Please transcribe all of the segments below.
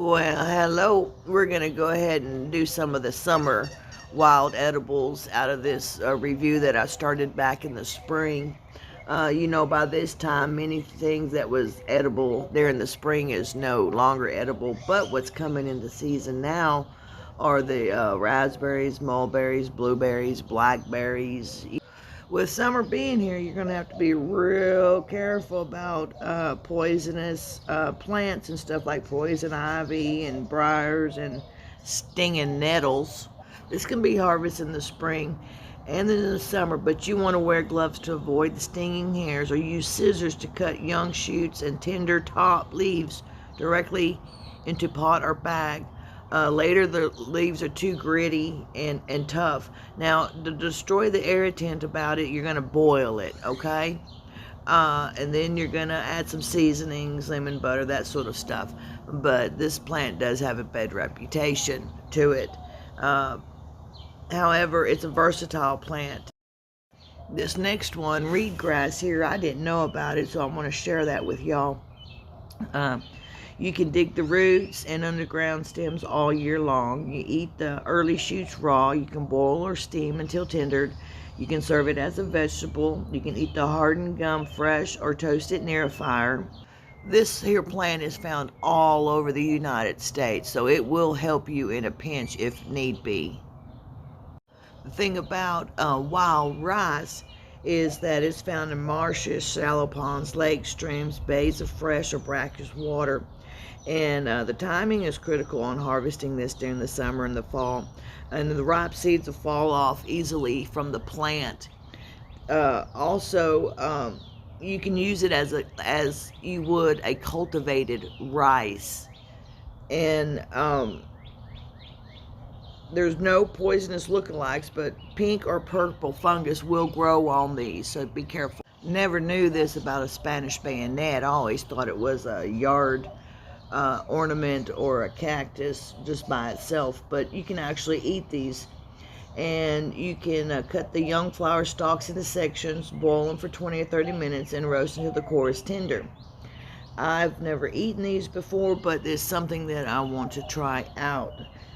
Well, hello. We're going to go ahead and do some of the summer wild edibles out of this review that I started back in the spring. By this time, many things that was edible there in the spring is no longer edible. But what's coming into season now are the raspberries, mulberries, blueberries, blackberries. With summer being here, you're going to have to be real careful about poisonous plants and stuff like poison ivy and briars and stinging nettles. This can be harvested in the spring and in the summer, but you want to wear gloves to avoid the stinging hairs, or use scissors to cut young shoots and tender top leaves directly into pot or bag. Later, the leaves are too gritty and tough. Now, to destroy the irritant about it, you're going to boil it, okay? And then you're going to add some seasonings, lemon butter, that sort of stuff. But this plant does have a bad reputation to it. However, it's a versatile plant. This next one, reed grass here, I didn't know about it, so I want to share that with y'all. You can dig the roots and underground stems all year long. You eat the early shoots raw. You can boil or steam until tendered. You can serve it as a vegetable. You can eat the hardened gum fresh or toast it near a fire. This here plant is found all over the United States, so it will help you in a pinch if need be. The thing about wild rice is that it's found in marshes, shallow ponds, lakes, streams, bays of fresh or brackish water. And the timing is critical on harvesting this during the summer and the fall. And the ripe seeds will fall off easily from the plant. Also, you can use it as you would a cultivated rice. And there's no poisonous lookalikes, but pink or purple fungus will grow on these, so be careful. Never knew this about a Spanish bayonet. I always thought it was a yard ornament or a cactus just by itself, but you can actually eat these. And you can cut the young flower stalks into sections, boil them for 20 or 30 minutes, and roast until the core is tender. I've never eaten these before, but it's something that I want to try out,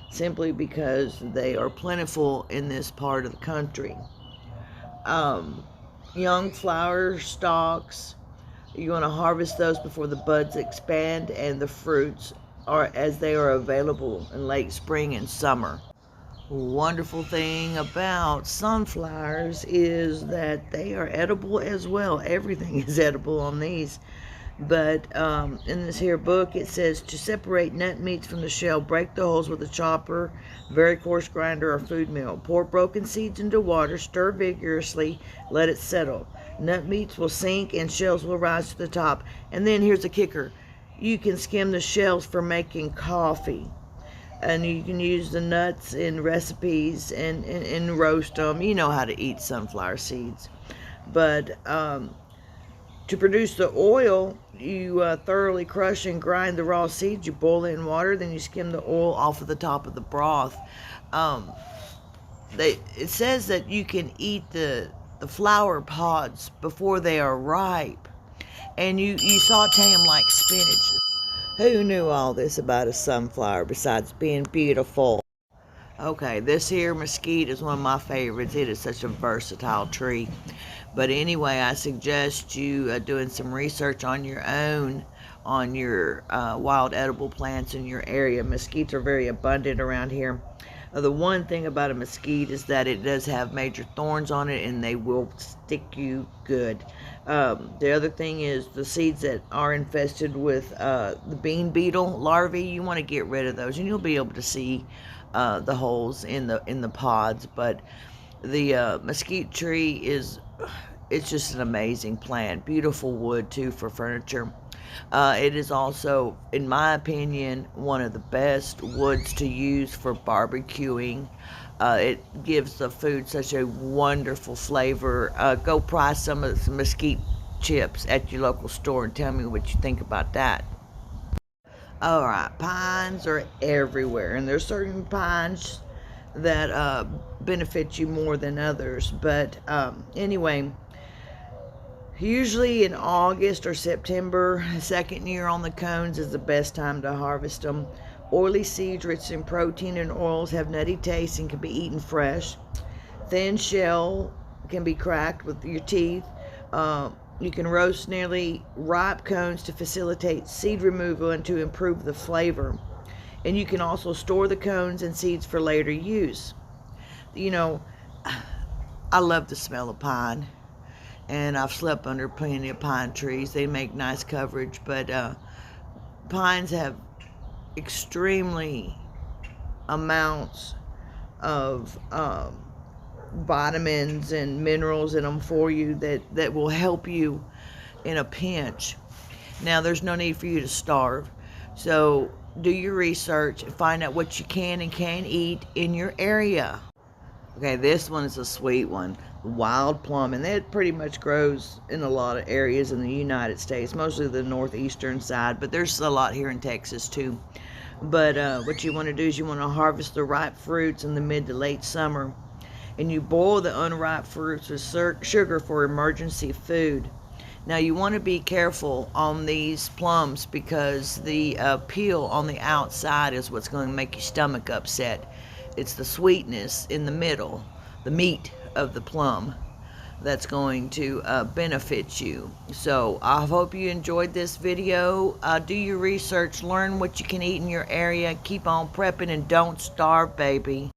simply because they are plentiful in this part of the country. Young flower stalks, you want to harvest those before the buds expand and the fruits are as they are available in late spring and summer. Wonderful thing about sunflowers is that they are edible as well. Everything is edible on these. But in this here book, it says to separate nut meats from the shell, break the holes with a chopper, very coarse grinder, or food mill. Pour broken seeds into water, stir vigorously, let it settle. Nut meats will sink and shells will rise to the top. And then here's a kicker. You can skim the shells for making coffee. And you can use the nuts in recipes and roast them. You know how to eat sunflower seeds. But to produce the oil, you thoroughly crush and grind the raw seeds. You boil it in water, then you skim the oil off of the top of the broth. It says that you can eat the flower pods before they are ripe, and you saute them like spinach. Who knew all this about a sunflower besides being beautiful? Okay, this here mesquite is one of my favorites. It is such a versatile tree. But anyway, I suggest you doing some research on your own on your wild edible plants in your area. Mesquites are very abundant around here. The one thing about a mesquite is that it does have major thorns on it, and they will stick you good. The other thing is the seeds that are infested with the bean beetle larvae, you want to get rid of those, and you'll be able to see the holes in the pods. But the mesquite tree it's just an amazing plant. Beautiful wood too for furniture. It is also, in my opinion, one of the best woods to use for barbecuing. It gives the food such a wonderful flavor. Go price some mesquite chips at your local store and tell me what you think about that. Alright, pines are everywhere, and there's certain pines that benefit you more than others. But anyway, usually in August or September, second year on the cones is the best time to harvest them. Oily seeds rich in protein and oils have nutty taste and can be eaten fresh. Thin shell can be cracked with your teeth. You can roast nearly ripe cones to facilitate seed removal and to improve the flavor. And you can also store the cones and seeds for later use. You know, I love the smell of pine, and I've slept under plenty of pine trees. They make nice coverage, but pines have extremely amounts of vitamins and minerals in them for you that will help you in a pinch. Now, there's no need for you to starve, so do your research and find out what you can and can't eat in your area. Okay, this one is a sweet one, wild plum, and that pretty much grows in a lot of areas in the United States, mostly the northeastern side, but there's a lot here in Texas too. But what you want to do is you want to harvest the ripe fruits in the mid to late summer, and you boil the unripe fruits with sugar for emergency food. Now, you want to be careful on these plums because the peel on the outside is what's going to make your stomach upset. It's the sweetness in the middle, the meat of the plum, that's going to benefit you. So I hope you enjoyed this video. Do your research, learn what you can eat in your area, keep on prepping, and don't starve, baby.